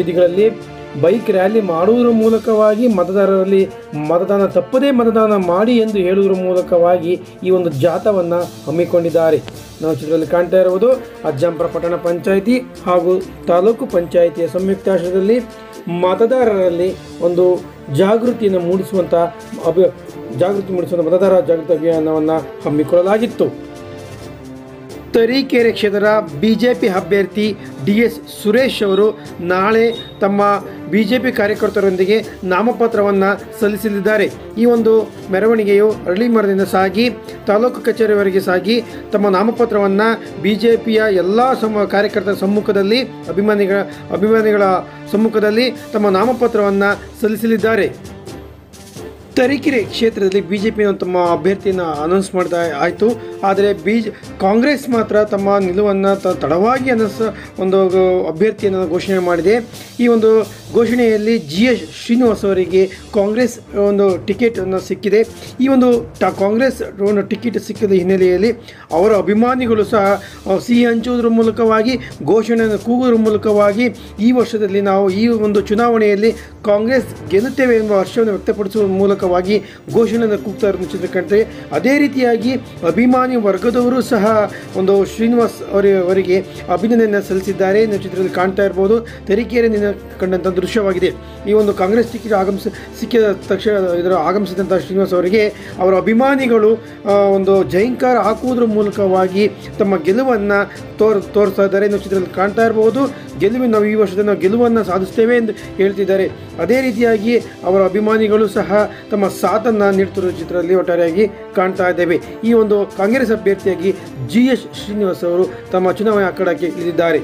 ಬೀದಿಗಳಲ್ಲಿ bike rally ಮಾಡುವುದರ ಮೂಲಕವಾಗಿ ಮತದಾರರಲ್ಲಿ ತಪ್ಪದೇ ಮತದಾನ ಮಾಡಿ ಎಂದು ಹೇಳುವುದರ ಮೂಲಕವಾಗಿ ಈ ಒಂದು ಜಾಥಾವನ್ನು ಹಮ್ಮಿಕೊಂಡಿದ್ದಾರೆ. ನಾವು ಚಿತ್ರದಲ್ಲಿ ಕಾಣ್ತಾ ಇರುವುದು ಅಜ್ಜಂಪುರ ಪಟ್ಟಣ ಪಂಚಾಯಿತಿ ಹಾಗೂ ತಾಲೂಕು ಪಂಚಾಯಿತಿಯ ಸಂಯುಕ್ತಾಶ್ರಯದಲ್ಲಿ ಮತದಾರರಲ್ಲಿ ಒಂದು ಜಾಗೃತಿಯನ್ನು ಮೂಡಿಸುವಂಥ ಮತದಾರ ಜಾಗೃತಿ ಅಭಿಯಾನವನ್ನು ಹಮ್ಮಿಕೊಳ್ಳಲಾಗಿತ್ತು. ತರೀಕೆರೆ ಕ್ಷೇತ್ರದ ಬಿಜೆಪಿ ಅಭ್ಯರ್ಥಿ DS ಸುರೇಶ್ ಅವರು ನಾಳೆ ತಮ್ಮ ಬಿಜೆಪಿ ಕಾರ್ಯಕರ್ತರೊಂದಿಗೆ ನಾಮಪತ್ರವನ್ನು ಸಲ್ಲಿಸಲಿದ್ದಾರೆ. ಈ ಒಂದು ಮೆರವಣಿಗೆಯು ಅರಳಿಮರದಿಂದ ಸಾಗಿ ತಾಲೂಕು ಕಚೇರಿವರೆಗೆ ಸಾಗಿ ತಮ್ಮ ನಾಮಪತ್ರವನ್ನು ಬಿಜೆಪಿಯ ಎಲ್ಲ ಕಾರ್ಯಕರ್ತರ ಸಮ್ಮುಖದಲ್ಲಿ ಅಭಿಮಾನಿಗಳ ಸಮ್ಮುಖದಲ್ಲಿ ತಮ್ಮ ನಾಮಪತ್ರವನ್ನು ಸಲ್ಲಿಸಲಿದ್ದಾರೆ. ತರೀಕೆರೆ ಕ್ಷೇತ್ರದಲ್ಲಿ ಬಿಜೆಪಿಯನ್ನು ತಮ್ಮ ಅಭ್ಯರ್ಥಿಯನ್ನು ಅನೌನ್ಸ್ ಮಾಡ್ತಾ ಆಯಿತು. ಆದರೆ ಕಾಂಗ್ರೆಸ್ ಮಾತ್ರ ತಮ್ಮ ನಿಲುವನ್ನು ತಡವಾಗಿ ಒಂದು ಅಭ್ಯರ್ಥಿಯನ್ನು ಘೋಷಣೆ ಮಾಡಿದೆ. ಈ ಒಂದು ಘೋಷಣೆಯಲ್ಲಿ GS ಶ್ರೀನಿವಾಸ್ ಅವರಿಗೆ ಕಾಂಗ್ರೆಸ್ ಒಂದು ಟಿಕೆಟನ್ನು ಸಿಕ್ಕಿದೆ. ಈ ಒಂದು ಕಾಂಗ್ರೆಸ್ ಒಂದು ಟಿಕೆಟ್ ಸಿಕ್ಕಿದ ಹಿನ್ನೆಲೆಯಲ್ಲಿ ಅವರ ಅಭಿಮಾನಿಗಳು ಸಹ ಸಿಹಿ ಹಂಚುವುದರ ಮೂಲಕವಾಗಿ ಘೋಷಣೆಯನ್ನು ಕೂಗುವುದರ ಮೂಲಕವಾಗಿ ಈ ವರ್ಷದಲ್ಲಿ ನಾವು ಈ ಒಂದು ಚುನಾವಣೆಯಲ್ಲಿ ಕಾಂಗ್ರೆಸ್ ಗೆಲ್ಲುತ್ತೇವೆ ಎಂಬ ಹರ್ಷವನ್ನು ವ್ಯಕ್ತಪಡಿಸುವ ಮೂಲಕವಾಗಿ ಘೋಷಣೆಯನ್ನು ಕೂಗ್ತಾ ಇರೋದು ಚಿತ್ರ ಕಾಣ್ತೇವೆ. ಅದೇ ರೀತಿಯಾಗಿ ಅಭಿಮಾನಿ ವರ್ಗದವರು ಸಹ ಒಂದು ಶ್ರೀನಿವಾಸ್ ಅವರಿಗೆ ಅಭಿನಂದನೆಯನ್ನು ಸಲ್ಲಿಸಿದ್ದಾರೆ. ನಾವು ಚಿತ್ರದಲ್ಲಿ ಕಾಣ್ತಾ ಇರ್ಬೋದು. ತರೀಕೆರೆಯಿಂದ ಕಂಡಂಥ ದೃಶ್ಯವಾಗಿದೆ. ಈ ಒಂದು ಕಾಂಗ್ರೆಸ್ ಟಿಕೆಟ್ ಸಿಕ್ಕಿದ ತಕ್ಷಣ ಆಗಮಿಸಿದಂಥ ಶ್ರೀನಿವಾಸ್ ಅವರಿಗೆ ಅವರ ಅಭಿಮಾನಿಗಳು ಒಂದು ಜೈಂಕಾರ ಹಾಕುವುದರ ಮೂಲಕವಾಗಿ ತಮ್ಮ ಗೆಲುವನ್ನು ತೋರಿಸ್ತಾ ಇದ್ದಾರೆ. ನಾವು ಚಿತ್ರದಲ್ಲಿ ಕಾಣ್ತಾ ಇರ್ಬೋದು. ನಾವು ಈ ವರ್ಷದಲ್ಲಿ ನಾವು ಗೆಲುವನ್ನು ಸಾಧಿಸ್ತೇವೆ ಎಂದು ಹೇಳ್ತಿದ್ದಾರೆ. ಅದೇ ರೀತಿಯಾಗಿ ಅವರ ಅಭಿಮಾನಿಗಳು ಸಹ ತಮ್ಮ ಸಾಥನ್ನು ನೀಡ್ತಿರುವ ಚಿತ್ರದಲ್ಲಿ ಒಟ್ಟಾರೆಯಾಗಿ ಕಾಣ್ತಾ ಇದ್ದೇವೆ. ಈ ಒಂದು ಕಾಂಗ್ರೆಸ್ ಅಭ್ಯರ್ಥಿಯಾಗಿ GS ಶ್ರೀನಿವಾಸ್ ಅವರು ತಮ್ಮ ಚುನಾವಣೆ ಅಖಾಡಕ್ಕೆ ಇಳಿದಿದ್ದಾರೆ.